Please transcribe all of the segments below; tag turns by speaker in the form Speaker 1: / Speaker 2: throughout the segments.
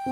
Speaker 1: 왜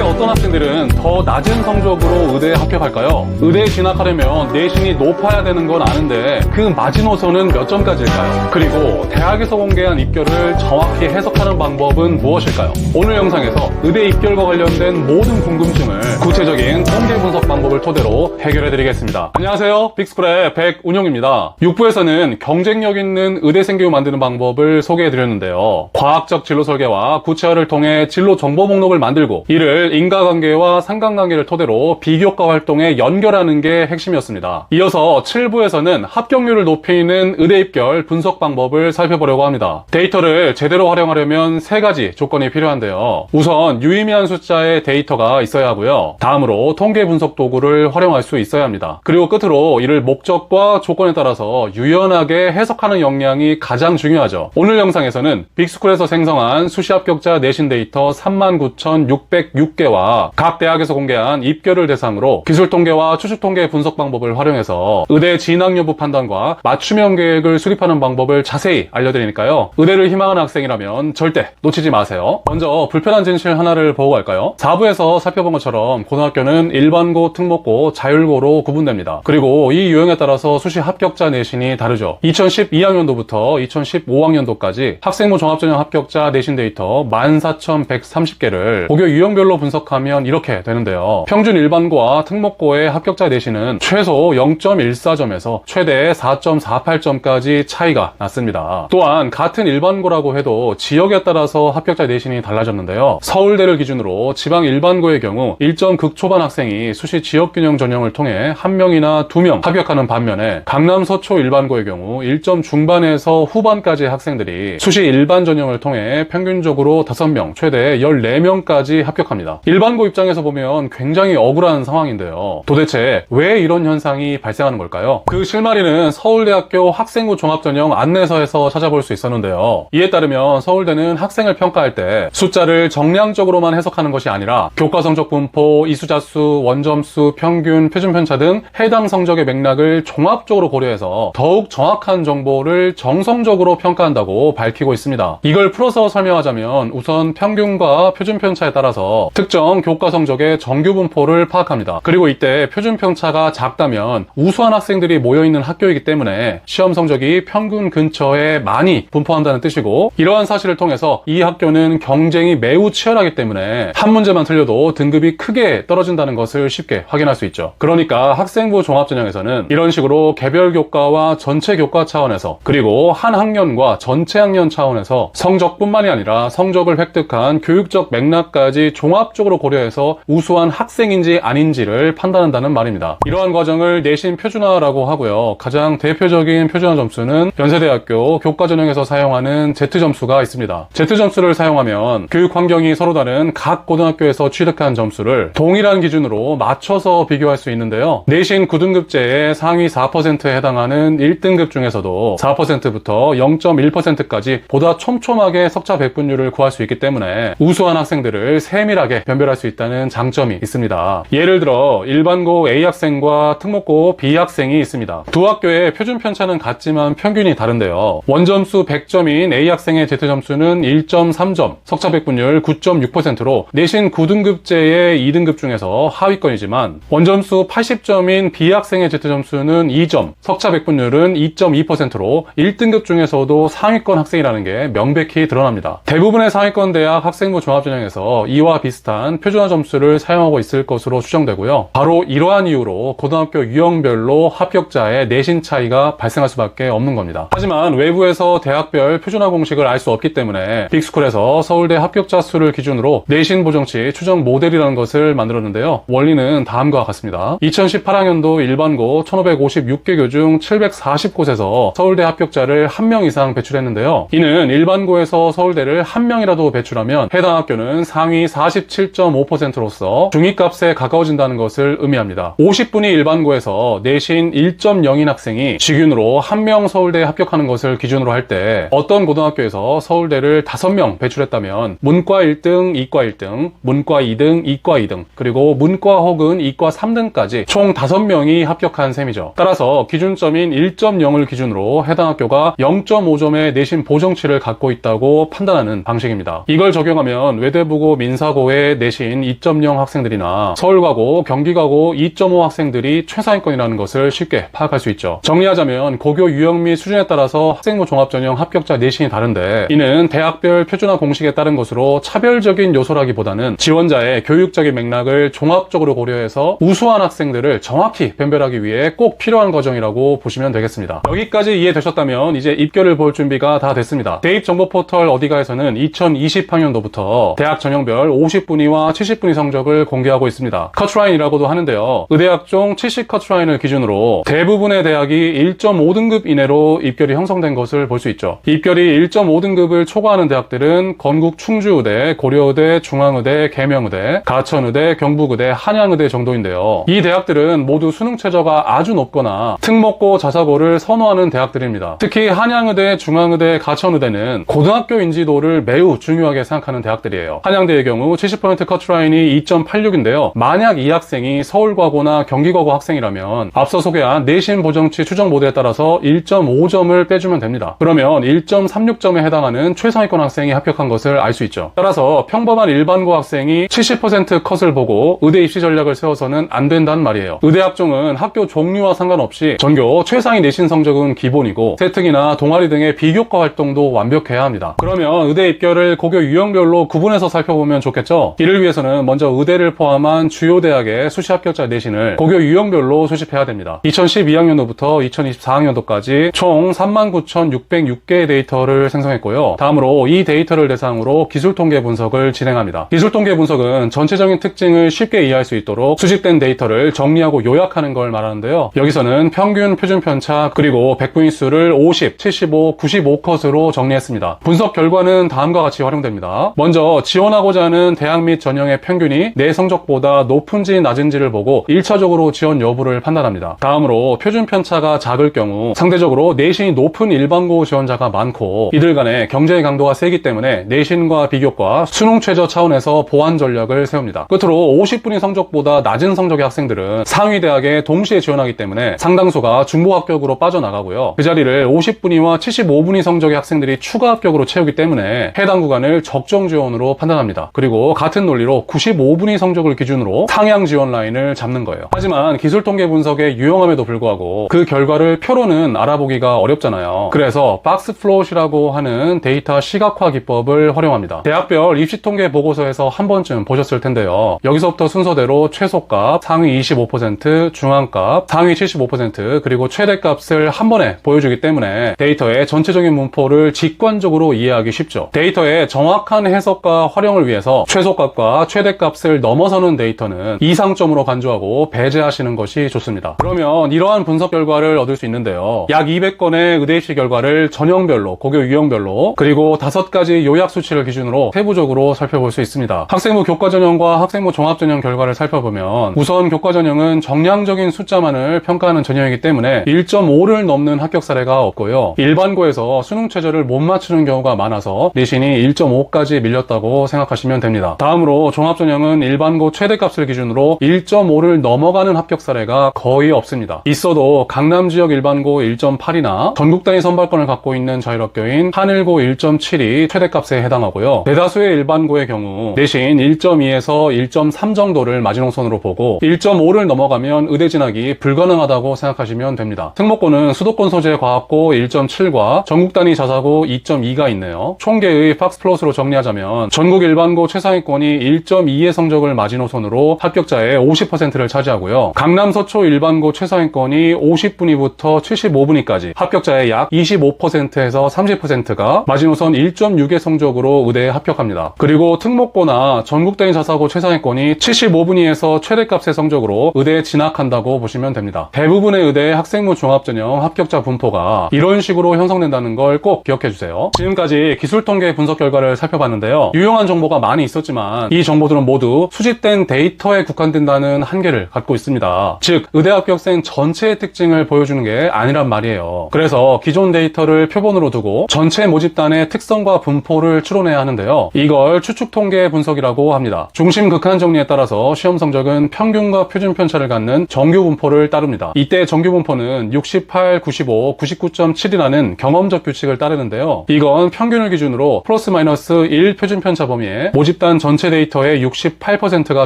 Speaker 1: 어떤 학생들은 더 낮은 성적으로 의대에 합격할까요? 의대에 진학하려면 내신이 높아야 되는 건 아는데 그 마지노선은 몇 점까지일까요? 그리고 대학에서 공개한 입결을 정확히 해석하는 방법은 무엇일까요? 오늘 영상에서 의대 입결과 관련된 모든 궁금증을 구체적인 통계 분석 방법을 토대로 해결해드리겠습니다. 안녕하세요. 빅스쿨의 백운용입니다. 6부에서는 경쟁력 있는 의대생 교육 만드는 방법을 소개해드렸는데요. 과학적 진로 설계와 구체화를 통해 진로 정보 목록을 만들고 이를 인과관계와 상관관계를 토대로 비교과 활동에 연결하는 게 핵심이었습니다. 이어서 7부에서는 합격률을 높이는 의대 입결 분석 방법을 살펴보려고 합니다. 데이터를 제대로 활용하려면 3가지 조건이 필요한데요. 우선 유의미한 숫자의 데이터가 있어야 하고요. 다음으로 통계 분석 도구를 활용할 수 있어야 합니다. 그리고 끝으로 이를 목적과 조건에 따라서 유연하게 해석하는 역량이 가장 중요하죠. 오늘 영상에서는 빅스쿨에서 생성한 수시 합격자 내신 데이터 39,606개와 각 대학에서 공개한 입결을 대상으로 기술통계와 추측통계 분석 방법을 활용해서 의대 진학 여부 판단과 맞춤형 계획을 수립하는 방법을 자세히 알려드리니까요. 의대를 희망하는 학생이라면 절대 놓치지 마세요. 먼저 불편한 진실 하나를 보고 갈까요? 4부에서 살펴본 것처럼 고등학교는 일반고, 특목고, 자율고로 구분됩니다. 그리고 이 유형에 따라서 수시 합격자 내신이 다르죠. 2012학년도부터 2015학년도까지 학생부 종합전형 합격자 내신 데이터 14,130개를 고교 유형별로 분석하면 이렇게 되는데요. 평균 일반고와 특목고의 합격자 내신은 최소 0.14점에서 최대 4.48점까지 차이가 났습니다. 또한 같은 일반고라고 해도 지역에 따라서 합격자 내신이 달라졌는데요. 서울대를 기준으로 지방 일반고의 경우 1점 극초반 학생이 수시 지역균형 전형을 통해 1명이나 2명 합격하는 반면에 강남 서초 일반고의 경우 1점 중반에서 후반까지의 학생들이 수시 일반 전형을 통해 평균적으로 5명, 최대 14명까지 합격합니다. 일반고 입장에서 보면 굉장히 억울한 상황인데요. 도대체 왜 이런 현상이 발생하는 걸까요? 그 실마리는 서울대학교 학생부 종합전형 안내서에서 찾아볼 수 있었는데요. 이에 따르면 서울대는 학생을 평가할 때 숫자를 정량적으로만 해석하는 것이 아니라 교과 성적 분포, 이수자수, 원점수, 평균, 표준편차 등 해당 성적의 맥락을 종합적으로 고려해서 더욱 정확한 정보를 정성적으로 평가한다고 밝히고 있습니다. 이걸 풀어서 설명하자면 우선 평균과 표준편차에 따라서 특정 교과 성적의 정규 분포를 파악합니다. 그리고 이때 표준편차가 작다면 우수한 학생들이 모여있는 학교이기 때문에 시험 성적이 평균 근처에 많이 분포한다는 뜻이고, 이러한 사실을 통해서 이 학교는 경쟁이 매우 치열하기 때문에 한 문제만 틀려도 등급이 크게 떨어진다는 것을 쉽게 확인할 수 있죠. 그러니까 학생부 종합전형에서는 이런 식으로 개별 교과와 전체 교과 차원에서, 그리고 한 학년과 전체 학년 차원에서 성적뿐만이 아니라 성적을 획득한 교육적 맥락까지 종합적으로 고려해서 우수한 학생인지 아닌지를 판단한다는 말입니다. 이러한 과정을 내신 표준화라고 하고요. 가장 대표적인 표준화 점수는 연세대학교 교과전형에서 사용하는 Z점수가 있습니다. Z점수를 사용하면 교육 환경이 서로 다른 각 고등학교에서 취득한 점수를 동일한 기준으로 맞춰서 비교할 수 있는데요. 내신 9등급제의 상위 4%에 해당하는 1등급 중에서도 4%부터 0.1%까지 보다 촘촘하게 석차 백분율을 구할 수 있기 때문에 우수한 학생들을 세밀하게 변별할 수 있다는 장점이 있습니다. 예를 들어 일반고 A 학생과 특목고 B 학생이 있습니다. 두 학교의 표준 편차는 같지만 평균이 다른데요. 원점수 100점인 A 학생의 Z점수는 1.3점, 석차 백분율 9.6%로 내신 9등급제의 2등급 중에서 하위권이지만, 원점수 80점인 B 학생의 Z점수는 2점, 석차 백분율은 2.2%로 1등급 중에서도 상위권 학생이라는 게 명백히 드러납니다. 대부분의 상위권 대학 학생부 종합전형에서 이와 비슷한 표준화 점수를 사용하고 있을 것으로 추정되고요. 바로 이러한 이유로 고등학교 유형별로 합격자의 내신 차이가 발생할 수밖에 없는 겁니다. 하지만 외부에서 대학별 표준화 공식을 알 수 없기 때문에 빅스쿨에서 서울대 합격자 수를 기준으로 내신 보정치 추정 모델이라는 것을 만들었는데요. 원리는 다음과 같습니다. 2018학년도 일반고 1556개 교 중 740곳에서 서울대 합격자를 1명 이상 배출했는데요. 이는 일반고에서 서울대를 1명이라도 배출하면 해당 학교는 상위 47 11.5%로서 중위값에 가까워진다는 것을 의미합니다. 50분위 일반고에서 내신 1.0인 학생이 직윤으로 1명 서울대에 합격하는 것을 기준으로 할 때 어떤 고등학교에서 서울대를 5명 배출했다면 문과 1등, 이과 1등, 문과 2등, 이과 2등, 그리고 문과 혹은 이과 3등까지 총 5명이 합격한 셈이죠. 따라서 기준점인 1.0을 기준으로 해당 학교가 0.5점의 내신 보정치를 갖고 있다고 판단하는 방식입니다. 이걸 적용하면 외대부고 민사고의 내신 2.0 학생들이나 서울가고, 경기가고 2.5 학생들이 최상위권이라는 것을 쉽게 파악할 수 있죠. 정리하자면 고교 유형 및 수준에 따라서 학생부 종합전형 합격자 내신이 다른데, 이는 대학별 표준화 공식에 따른 것으로 차별적인 요소라기보다는 지원자의 교육적인 맥락을 종합적으로 고려해서 우수한 학생들을 정확히 변별하기 위해 꼭 필요한 과정이라고 보시면 되겠습니다. 여기까지 이해되셨다면 이제 입결을 볼 준비가 다 됐습니다. 대입정보 포털 어디가에서는 2020학년도부터 대학 전형별 50분위와 70분위 성적을 공개하고 있습니다. 커트라인이라고도 하는데요. 의대학종 70 커트라인을 기준으로 대부분의 대학이 1.5등급 이내로 입결이 형성된 것을 볼 수 있죠. 입결이 1.5등급을 초과하는 대학들은 건국 충주의대, 고려의대, 중앙의대, 계명의대, 가천의대, 경북의대, 한양의대 정도인데요. 이 대학들은 모두 수능 최저가 아주 높거나 특목고, 자사고를 선호하는 대학들입니다. 특히 한양의대, 중앙의대, 가천의대는 고등학교 인지도를 매우 중요하게 생각하는 대학들이에요. 한양대의 경우 70% 커트라인이 2.86인데요. 만약 이 학생이 서울과고나 경기과고 학생이라면 앞서 소개한 내신 보정치 추정 모델에 따라서 1.5점을 빼주면 됩니다. 그러면 1.36점에 해당하는 최상위권 학생이 합격한 것을 알 수 있죠. 따라서 평범한 일반고 학생이 70% 컷을 보고 의대 입시 전략을 세워서는 안 된다는 말이에요. 의대학종은 학교 종류와 상관없이 전교 최상위 내신 성적은 기본이고 세특이나 동아리 등의 비교과 활동도 완벽해야 합니다. 그러면 의대 입결을 고교 유형별로 구분해서 살펴보면 좋겠죠? 이를 위해서는 먼저 의대를 포함한 주요 대학의 수시 합격자 내신을 고교 유형별로 수집해야 됩니다. 2012학년도부터 2024학년도까지 총 39,606개의 데이터를 생성했고요. 다음으로 이 데이터를 대상으로 기술통계 분석을 진행합니다. 기술통계 분석은 전체적인 특징을 쉽게 이해할 수 있도록 수집된 데이터를 정리하고 요약하는 걸 말하는데요. 여기서는 평균 표준 편차 그리고 백분위 수를 50, 75, 95컷으로 정리했습니다. 분석 결과는 다음과 같이 활용됩니다. 먼저 지원하고자 하는 대학 및 전형의 평균이 내 성적보다 높은지 낮은지를 보고 1차적으로 지원 여부를 판단합니다. 다음으로 표준 편차가 작을 경우 상대적으로 내신이 높은 일반고 지원자가 많고 이들 간의 경쟁의 강도가 세기 때문에 내신과 비교과 수능 최저 차원에서 보완 전략을 세웁니다. 끝으로 50분위 성적보다 낮은 성적의 학생들은 상위 대학에 동시에 지원하기 때문에 상당수가 중복 합격으로 빠져나가고요. 그 자리를 50분위와 75분위 성적의 학생들이 추가 합격으로 채우기 때문에 해당 구간을 적정 지원으로 판단합니다. 그리고 같은 논리로 95분위 성적을 기준으로 상향 지원 라인을 잡는 거예요. 하지만 기술통계 분석의 유용함에도 불구하고 그 결과를 표로는 알아보기가 어렵잖아요. 그래서 박스플롯이라고 하는 데이터 시각화 기법을 활용합니다. 대학별 입시통계 보고서에서 한 번쯤 보셨을 텐데요. 여기서부터 순서대로 최소값, 상위 25%, 중앙값, 상위 75%, 그리고 최대값을 한 번에 보여주기 때문에 데이터의 전체적인 문포를 직관적으로 이해하기 쉽죠. 데이터의 정확한 해석과 활용을 위해서 최소값과 최대값을 넘어서는 데이터는 이상점으로 간주하고 배제하시는 것이 좋습니다. 그러면 이러한 분석 결과를 얻을 수 있는데요. 약 200건의 의대 입시 결과를 전형별로, 고교 유형별로, 그리고 5가지 요약 수치를 기준으로 세부적으로 살펴볼 수 있습니다. 학생부 교과전형과 학생부 종합전형 결과를 살펴보면 우선 교과전형은 정량적인 숫자만을 평가하는 전형이기 때문에 1.5를 넘는 합격 사례가 없고요. 일반고에서 수능 최저를 못 맞추는 경우가 많아서 내신이 1.5까지 밀렸다고 생각하시면 됩니다. 다음으로 종합전형은 일반고 최대값을 기준으로 1.5를 넘어가는 합격 사례가 거의 없습니다. 있어도 강남 지역 일반고 1.8이나 전국 단위 선발권을 갖고 있는 자율학교인 한일고 1.7이 최대값에 해당하고요. 대다수의 일반고의 경우 내신 1.2에서 1.3 정도를 마지노선으로 보고 1.5를 넘어가면 의대 진학이 불가능하다고 생각하시면 됩니다. 특목고는 수도권 소재 과학고 1.7과 전국 단위 자사고 2.2가 있네요. 총계의 박스플롯으로 정리하자면 전국 일반고 최상위권이 1.2의 성적을 마지노선으로 합격자의 50%를 차지하고요. 강남 서초 일반고 최상위권이 50분위부터 75분위까지 합격자의 약 25%에서 30%가 마지노선 1.6의 성적으로 의대에 합격합니다. 그리고 특목고나 전국 단위 자사고 최상위권이 75분위에서 최대값의 성적으로 의대에 진학한다고 보시면 됩니다. 대부분의 의대의 학생부 종합전형 합격자 분포가 이런 식으로 형성된다는 걸 꼭 기억해 주세요. 지금까지 기술통계 분석 결과를 살펴봤는데요. 유용한 정보가 많이 있었지만 하지만 이 정보들은 모두 수집된 데이터에 국한된다는 한계를 갖고 있습니다. 즉, 의대 합격생 전체의 특징을 보여주는 게 아니란 말이에요. 그래서 기존 데이터를 표본으로 두고 전체 모집단의 특성과 분포를 추론해야 하는데요. 이걸 추측 통계 분석이라고 합니다. 중심 극한 정리에 따라서 시험 성적은 평균과 표준 편차를 갖는 정규 분포를 따릅니다. 이때 정규 분포는 68, 95, 99.7이라는 경험적 규칙을 따르는데요. 이건 평균을 기준으로 플러스 마이너스 1 표준 편차 범위에 모집단 전체 데이터의 68%가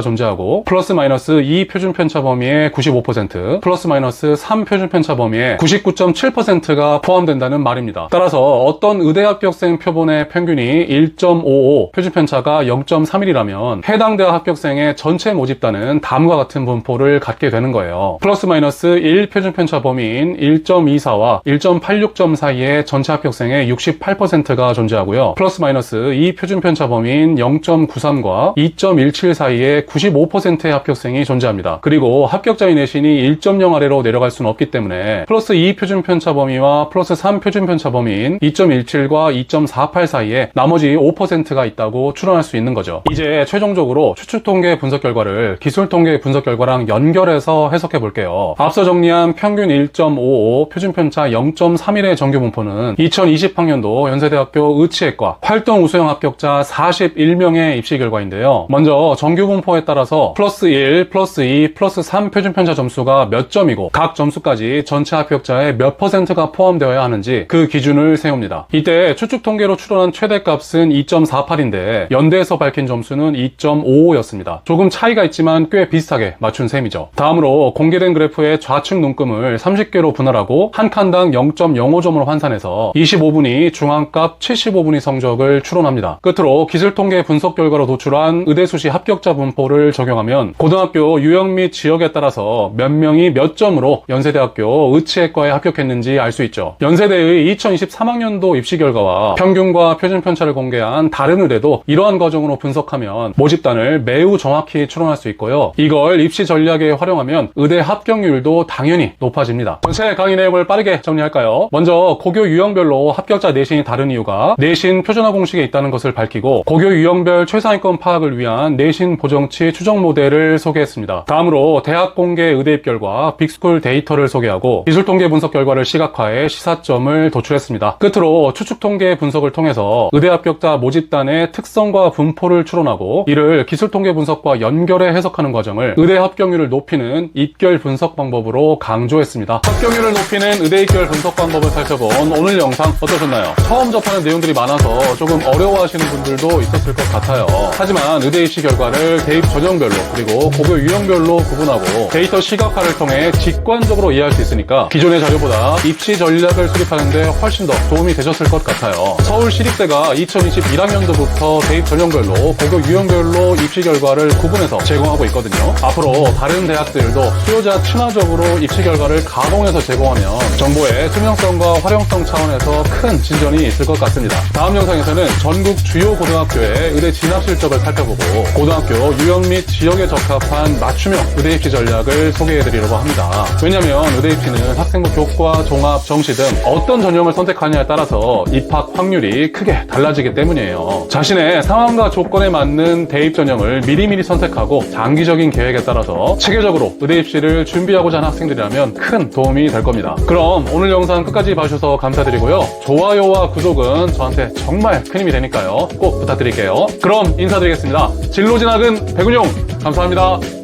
Speaker 1: 존재하고 플러스 마이너스 2 표준 편차 범위에 95%, 플러스 마이너스 3 표준 편차 범위에 99.7%가 포함된다는 말입니다. 따라서 어떤 의대 합격생 표본의 평균이 1.55, 표준 편차가 0.31이라면 해당 대학 합격생의 전체 모집단은 다음과 같은 분포를 갖게 되는 거예요. 플러스 마이너스 1 표준 편차 범위인 1.24와 1.86점 사이에 전체 합격생의 68%가 존재하고요. 플러스 마이너스 2 표준 편차 범위인 0.93과 2.17 사이에 95%의 합격생이 존재합니다. 그리고 합격자의 내신이 1.0 아래로 내려갈 수는 없기 때문에 플러스 2 표준 편차 범위와 플러스 3 표준 편차 범위인 2.17과 2.48 사이에 나머지 5%가 있다고 추론할 수 있는 거죠. 이제 최종적으로 추측 통계 분석 결과를 기술 통계 분석 결과랑 연결해서 해석해 볼게요. 앞서 정리한 평균 1.55, 표준 편차 0.31의 정규 분포는 2020학년도 연세대학교 의치외과 활동 우수형 합격자 41명의 입시 결과인데요. 먼저 정규 분포에 따라서 플러스 1, 플러스 2, 플러스 3 표준 편차 점수가 몇 점이고 각 점수까지 전체 합격자의 몇 %가 포함되어야 하는지 그 기준을 세웁니다. 이때 추측 통계로 추론한 최대값은 2.48인데 연대에서 밝힌 점수는 2.55였습니다. 조금 차이가 있지만 꽤 비슷하게 맞춘 셈이죠. 다음으로 공개된 그래프의 좌측 눈금을 30개로 분할하고 한 칸당 0.05점으로 환산해서 25분위, 중앙값 75분위 성적을 추론합니다. 끝으로 기술통계 분석 결과로 도출한 의대수시 합격자 분포를 적용하면 고등학교 유형 및 지역에 따라서 몇 명이 몇 점으로 연세대학교 의치외과에 합격했는지 알 수 있죠. 연세대의 2023학년도 입시 결과와 평균과 표준 편차를 공개한 다른 의대도 이러한 과정으로 분석하면 모집단을 매우 정확히 추론할 수 있고요. 이걸 입시 전략에 활용하면 의대 합격률도 당연히 높아집니다. 전체 강의 내용을 빠르게 정리할까요? 먼저 고교 유형별로 합격자 내신이 다른 이유가 내신 표준화 공식에 있다는 것을 밝히고 고교 유형별 최상위권 파악을 위한 내신 보정치 추정 모델을 소개했습니다. 다음으로 대학 공개 의대 입결과 빅스쿨 데이터를 소개하고 기술 통계 분석 결과를 시각화해 시사점을 도출했습니다. 끝으로 추측 통계 분석을 통해서 의대 합격자 모집단의 특성과 분포를 추론하고 이를 기술 통계 분석과 연결해 해석하는 과정을 의대 합격률을 높이는 입결 분석 방법으로 강조했습니다. 합격률을 높이는 의대 입결 분석 방법을 살펴본 오늘 영상 어떠셨나요? 처음 접하는 내용들이 많아서 조금 어려워하시는 분들도 있었을 것 같아요. 하지만 의대 입시 결과를 대입 전형별로 그리고 고교 유형별로 구분하고 데이터 시각화를 통해 직관적으로 이해할 수 있으니까 기존의 자료보다 입시 전략을 수립하는 데 훨씬 더 도움이 되셨을 것 같아요. 서울시립대가 2021학년도부터 대입 전형별로 고교 유형별로 입시 결과를 구분해서 제공하고 있거든요. 앞으로 다른 대학들도 수요자 친화적으로 입시 결과를 가공해서 제공하면 정보의 투명성과 활용성 차원에서 큰 진전이 있을 것 같습니다. 다음 영상에서는 전국 주요 고등학교의 의대 진학 실적을 살펴보고 고등학교 유형 및 지역에 적합한 맞춤형 의대 입시 전략을 소개해드리려고 합니다. 왜냐하면 의대 입시는 학생부 교과, 종합, 정시 등 어떤 전형을 선택하느냐에 따라서 입학 확률이 크게 달라지기 때문이에요. 자신의 상황과 조건에 맞는 대입 전형을 미리미리 선택하고 장기적인 계획에 따라서 체계적으로 의대 입시를 준비하고자 하는 학생들이라면 큰 도움이 될 겁니다. 그럼 오늘 영상 끝까지 봐주셔서 감사드리고요. 좋아요와 구독은 저한테 정말 큰 힘이 되니까요. 꼭 부탁드릴게요. 그럼 인사드리겠습니다. 진로진학은 백운용 감사합니다.